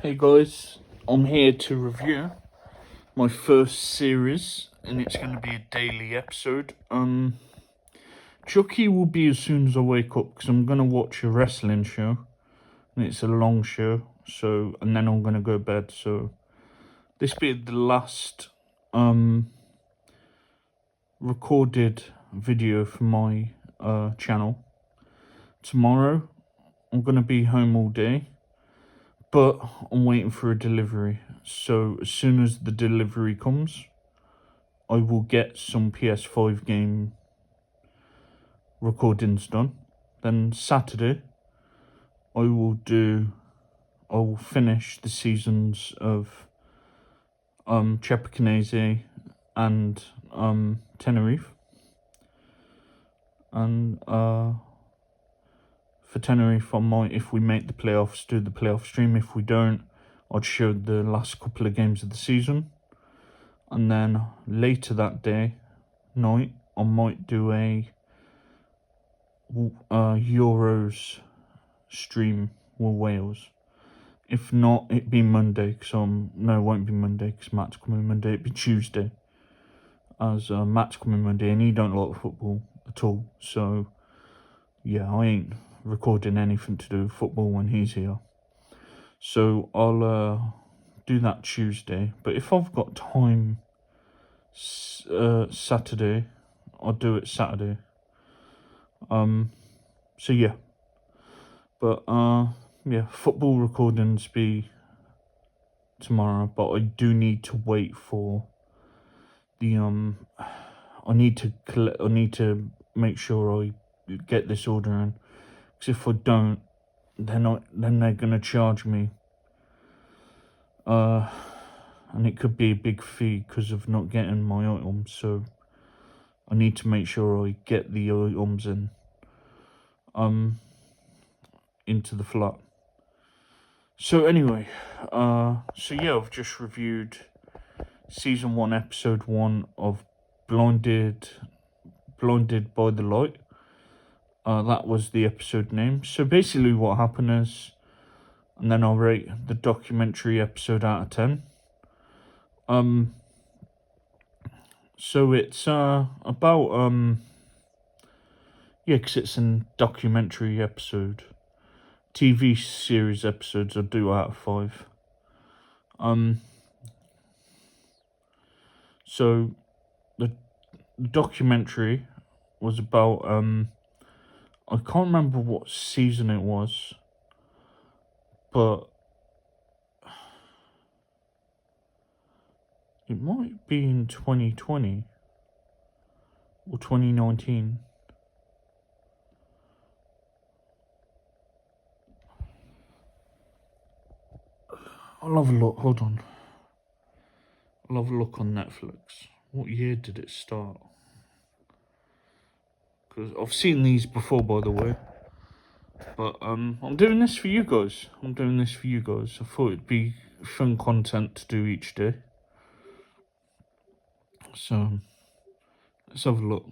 Hey guys, I'm here to review my first series, and it's going to be a daily episode. Chucky will be as soon as I wake up because I'm going to watch a wrestling show, and it's a long show. And then I'm going to go to bed. So this be the last recorded video for my channel. Tomorrow I'm going to be home all day, but I'm waiting for a delivery. So as soon as the delivery comes, I will get some PS5 game recordings done. Then Saturday, I will finish the seasons of Chepekinese and Tenerife. And for Tenerife, I might, if we make the playoffs, do the playoff stream. If we don't, I'd show the last couple of games of the season. And then later that night, I might do a Euros stream with Wales. If not, it'd be Monday. No, it won't be Monday because Matt's coming Monday. It'd be Tuesday, as Matt's coming Monday, and he don't like football at all. So yeah, I ain't recording anything to do with football when he's here. So I'll do that Tuesday. But if I've got time Saturday, I'll do it Saturday. So yeah. But yeah, football recordings be tomorrow, but I do need to wait for the I need to make sure I get this order in, because if I don't, then they're gonna charge me, and it could be a big fee because of not getting my items. So I need to make sure I get the items in into the flat. So anyway, so yeah, I've just reviewed season 1, episode 1 of Blinded by the Light. That was the episode name. So basically what happened is, and then I'll rate the documentary episode out of 10. So it's about yeah, because it's a documentary episode. TV series episodes I do out of 5. So the documentary was about I can't remember what season it was, but it might be in 2020 or 2019. I'll have a look, hold on. I'll have a look on Netflix. What year did it start? Because I've seen these before, by the way. But I'm doing this for you guys. I thought it'd be fun content to do each day. So let's have a look.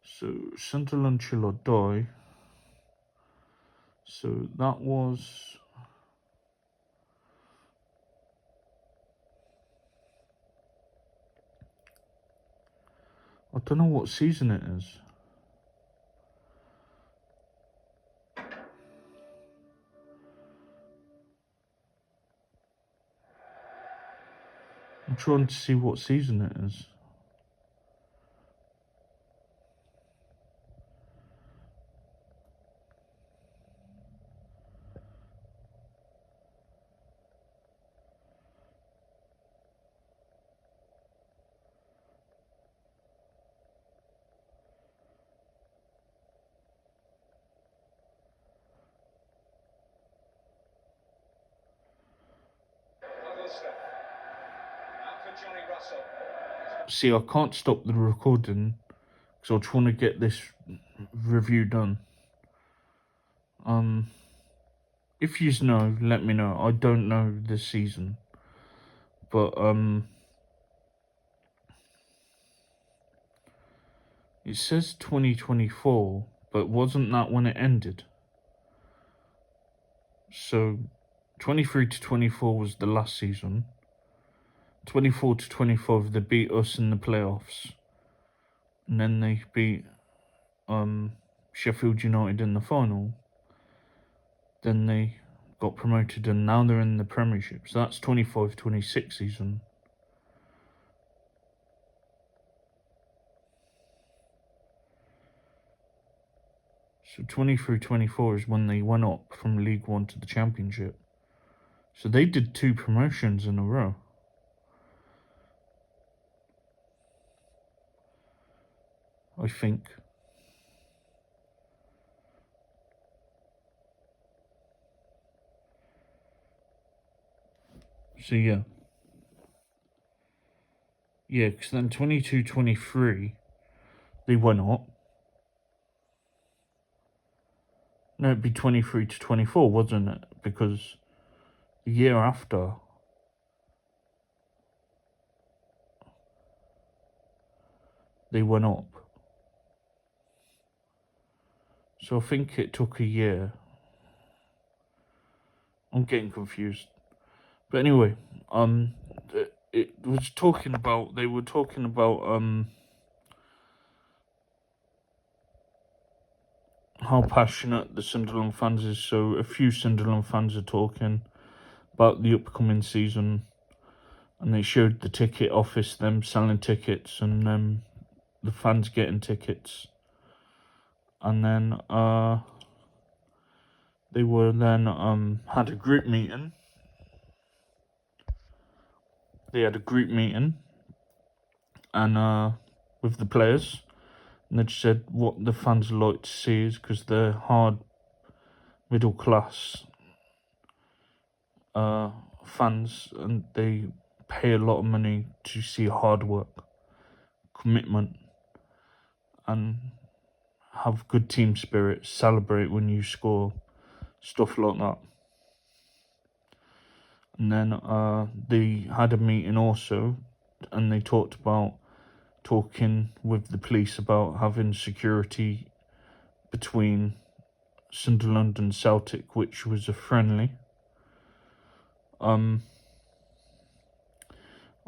So Sunderland Chill or Die. So that was I don't know what season it is. I'm trying to see what season it is. See, I can't stop the recording because I'm trying to get this review done. If you know, let me know. I don't know this season, but it says 2024, but wasn't that when it ended? So 23 to 24 was the last season. 24 to 25, they beat us in the playoffs. And then they beat Sheffield United in the final. Then they got promoted and now they're in the Premiership. So that's 25-26 season. So 23-24 is when they went up from League One to the Championship. So they did 2 promotions in a row. I think. So yeah. Yeah, because then 22-23, they went up. No, it'd be 23 to 24, wasn't it? Because the year after, they went up. So I think it took a year. I'm getting confused. But anyway, it was talking about, they were talking about, how passionate the Sunderland fans is. So a few Sunderland fans are talking about the upcoming season, and they showed the ticket office, them selling tickets, and the fans getting tickets. And then they were then had a group meeting. They had a group meeting and with the players, and they said what the fans like to see is, because they're hard middle class fans, and they pay a lot of money to see hard work, commitment, and have good team spirit, celebrate when you score, stuff like that. And then they had a meeting also, and they talked about talking with the police about having security between Sunderland and Celtic, which was a friendly. I'm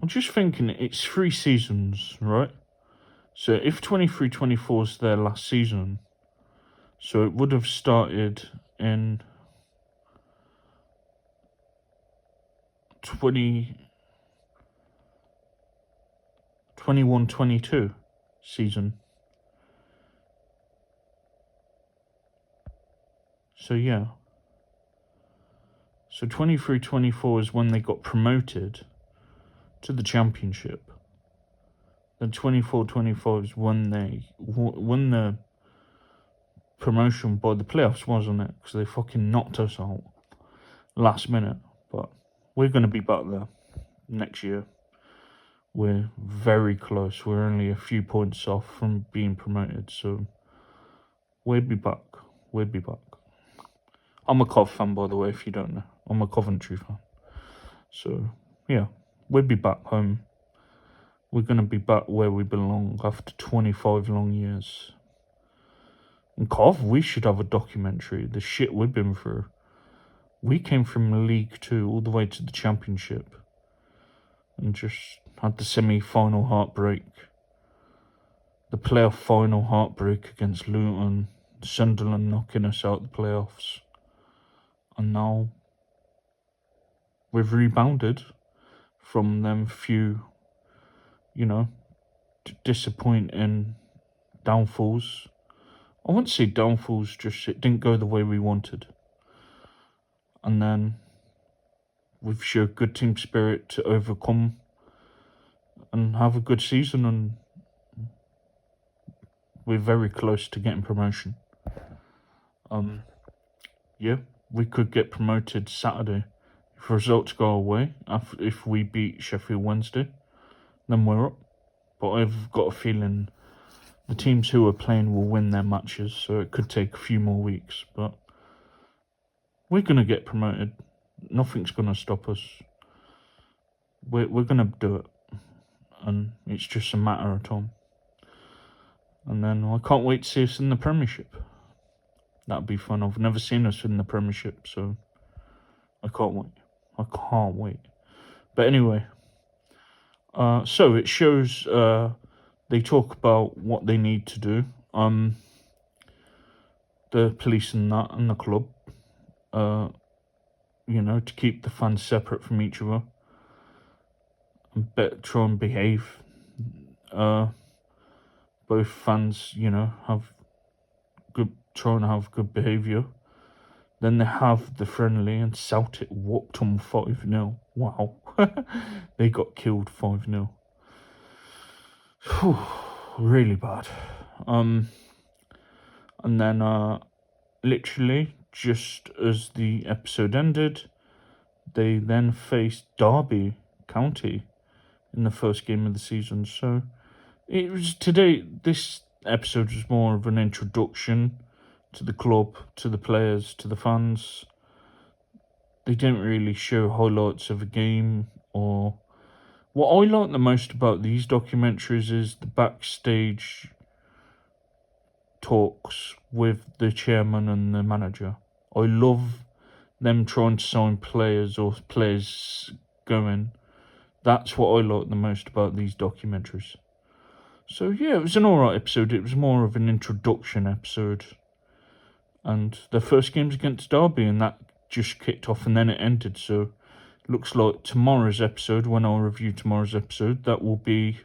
just thinking, it's 3 seasons, right? So if 23-24 is their last season, so it would have started in 21-22 season. So yeah. So 23-24 is when they got promoted to the Championship. Then 24-25 is when they won the promotion by the playoffs, wasn't it? Because they fucking knocked us out last minute. But we're going to be back there next year. We're very close. We're only a few points off from being promoted. So we'll be back. We'll be back. I'm a Cov fan, by the way, if you don't know. I'm a Coventry fan. So, yeah, we'll be back home. We're going to be back where we belong after 25 long years. And Cov, we should have a documentary. The shit we've been through. We came from League 2 all the way to the Championship. And just had the semi-final heartbreak. The playoff final heartbreak against Luton. Sunderland knocking us out the playoffs. And now we've rebounded from them few, disappointing downfalls. I wouldn't say downfalls, just it didn't go the way we wanted. And then we've showed good team spirit to overcome and have a good season, and we're very close to getting promotion. Yeah, we could get promoted Saturday. If results go away, if we beat Sheffield Wednesday, then we're up. But I've got a feeling the teams who are playing will win their matches, so it could take a few more weeks. But we're going to get promoted. Nothing's going to stop us. We're going to do it. And it's just a matter of time. And then I can't wait to see us in the Premiership. That'd be fun. I've never seen us in the Premiership, so I can't wait. I can't wait. But anyway, so it shows. They talk about what they need to do. The police and that and the club. To keep the fans separate from each other and try and behave. Both fans, try and have good behaviour. Then they have the friendly, and Celtic whooped them 5-0. Wow. They got killed 5-0. Really bad. And then literally just as the episode ended, they then faced Derby County in the first game of the season. So it was today. This episode was more of an introduction to the club, to the players, to the fans. They didn't really show highlights of a game or. What I like the most about these documentaries is the backstage talks with the chairman and the manager. I love them trying to sign players or players going. That's what I like the most about these documentaries. So yeah, it was an alright episode. It was more of an introduction episode. And the first game's against Derby, and that just kicked off and then it ended. So looks like tomorrow's episode, when I'll review tomorrow's episode, that will be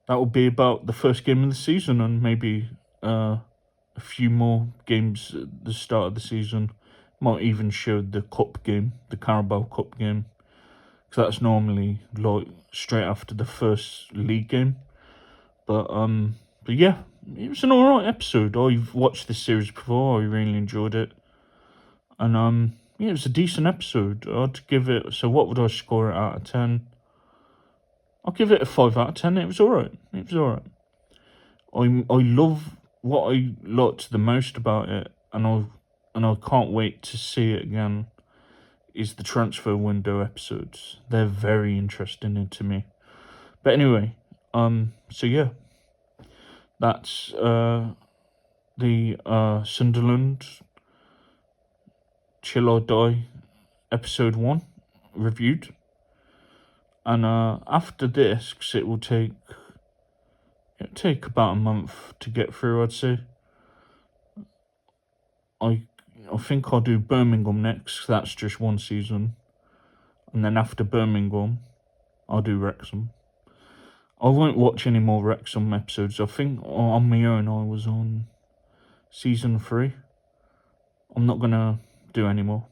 about the first game of the season, and maybe a few more games at the start of the season. Might even show the cup game, the Carabao Cup game, because that's normally like straight after the first league game. But yeah, it was an alright episode. I've watched this series before. I really enjoyed it. And yeah, it was a decent episode. I'd give it. So what would I score it out of 10? I'll give it a 5 out of 10. It was alright. I love what I liked the most about it, and I can't wait to see it again. Is the transfer window episodes? They're very interesting to me. But anyway, so yeah, that's the Sunderland Chill or Die episode 1 reviewed. And after this, because it'll take about a month to get through, I'd say. I think I'll do Birmingham next. That's just one season, and then after Birmingham, I'll do Wrexham. I won't watch any more Wrexham episodes. I think on my own I was on season 3. I'm not gonna do any more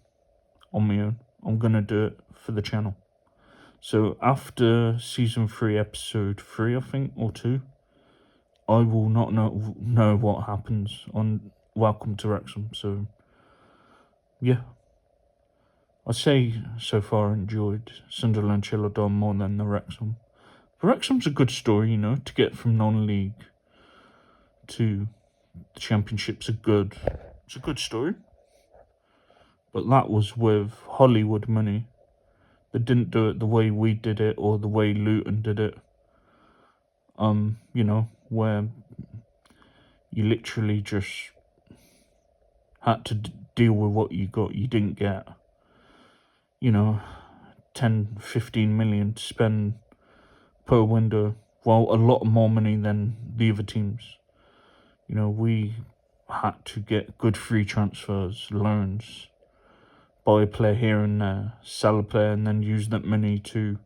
on my own. I'm gonna do it for the channel. So after season 3, episode 3, I think, or 2, I will not know what happens on Welcome to Wrexham. So yeah, I'd say so far I enjoyed Sunderland Chill or Die more than the Wrexham. But Wrexham's a good story, to get from non-league to the Championship's it's a good story. But that was with Hollywood money. They didn't do it the way we did it or the way Luton did it. Where you literally just had to deal with what you got. You didn't get, 10, 15 million to spend per window. Well, a lot more money than the other teams. We had to get good free transfers, loans, buy a player here and there, sell a player, and then use that money to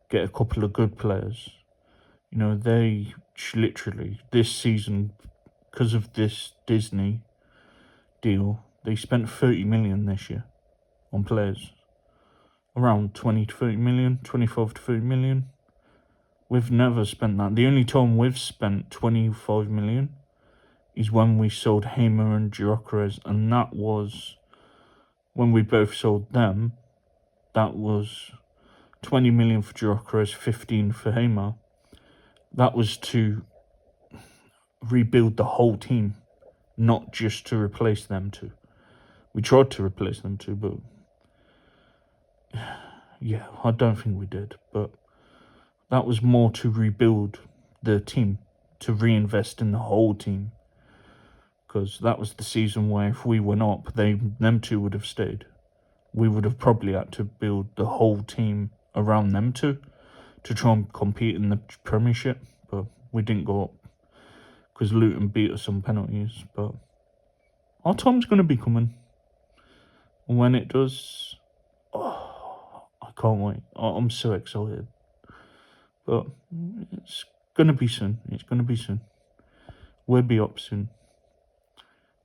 get a couple of good players. They literally, this season, because of this Disney deal, they spent 30 million this year on players. Around 20 to 30 million, 25 to 30 million. We've never spent that. The only time we've spent 25 million is when we sold Hamer and Gyökeres, and that was when we both sold them. That was 20 million for Gyökeres, 15 for Hamer. That was to rebuild the whole team, not just to replace them two. We tried to replace them two, but yeah, I don't think we did. But that was more to rebuild the team, to reinvest in the whole team. because that was the season where if we went up, them two would have stayed. We would have probably had to build the whole team around them two to try and compete in the Premiership, but we didn't go up because Luton beat us on penalties. But our time's going to be coming. And when it does, I can't wait. I'm so excited. But it's going to be soon. It's going to be soon. We'll be up soon.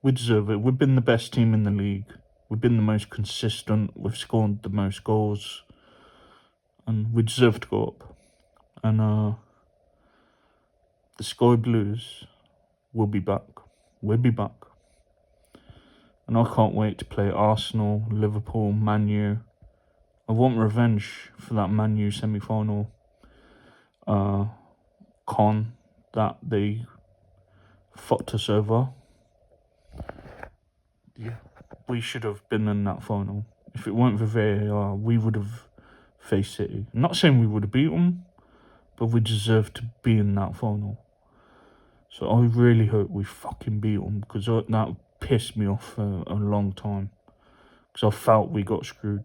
We deserve it. We've been the best team in the league. We've been the most consistent. We've scored the most goals. And we deserve to go up. And the Sky Blues will be back. We'll be back. And I can't wait to play Arsenal, Liverpool, Man U. I want revenge for that Man U semi-final con that they fucked us over. Yeah, we should have been in that final. If it weren't for VAR, we would have faced City. I'm not saying we would have beat them, but we deserve to be in that final. So I really hope we fucking beat them, because that pissed me off for a long time. Because I felt we got screwed.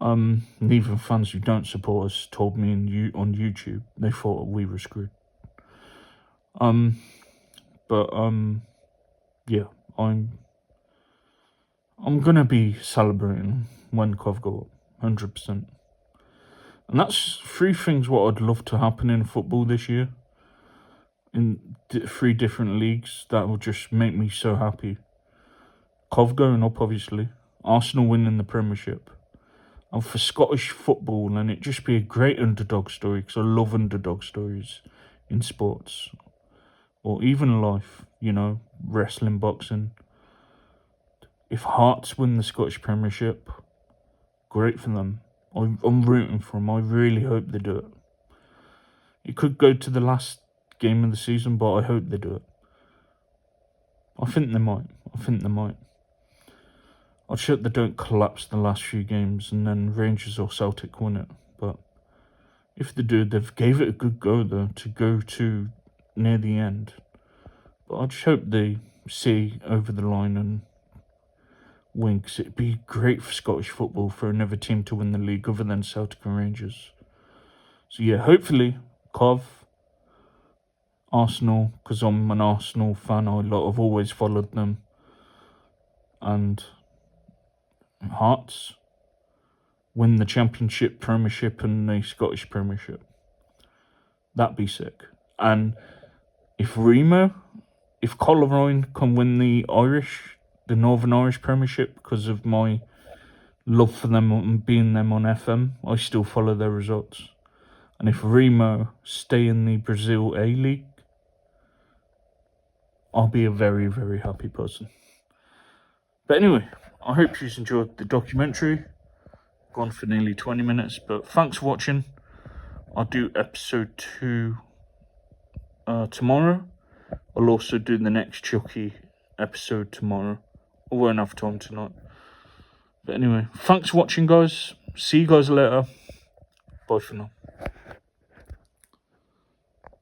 And even fans who don't support us told me on YouTube they thought we were screwed. Yeah, I'm gonna be celebrating when Cov go up, 100%. And that's 3 things what I'd love to happen in football this year. In 3 different leagues, that will just make me so happy. Cov going up, obviously. Arsenal winning the Premiership. And for Scottish football, and it just be a great underdog story, because I love underdog stories in sports. Or even life, wrestling, boxing. If Hearts win the Scottish Premiership, great for them. I'm rooting for them. I really hope they do it. It could go to the last game of the season, but I hope they do it. I think they might. I'd hope they don't collapse the last few games and then Rangers or Celtic win it. But if they do, they've gave it a good go though to go to near the end. But I just hope they see over the line and win, because it'd be great for Scottish football for another team to win the league other than Celtic and Rangers. So yeah, hopefully Cov, Arsenal, because I'm an Arsenal fan. I've always followed them. And Hearts win the Championship, Premiership and the Scottish Premiership. That'd be sick. And if Coleraine can win the Northern Irish Premiership, because of my love for them and being them on FM, I still follow their results. And if Remo stay in the Brazil A-League, I'll be a very, very happy person. But anyway, I hope you enjoyed the documentary. Gone for nearly 20 minutes, but thanks for watching. I'll do episode 2 tomorrow. I'll also do the next Chucky episode tomorrow. I won't have time tonight. But anyway, thanks for watching, guys. See you guys later. Bye for now.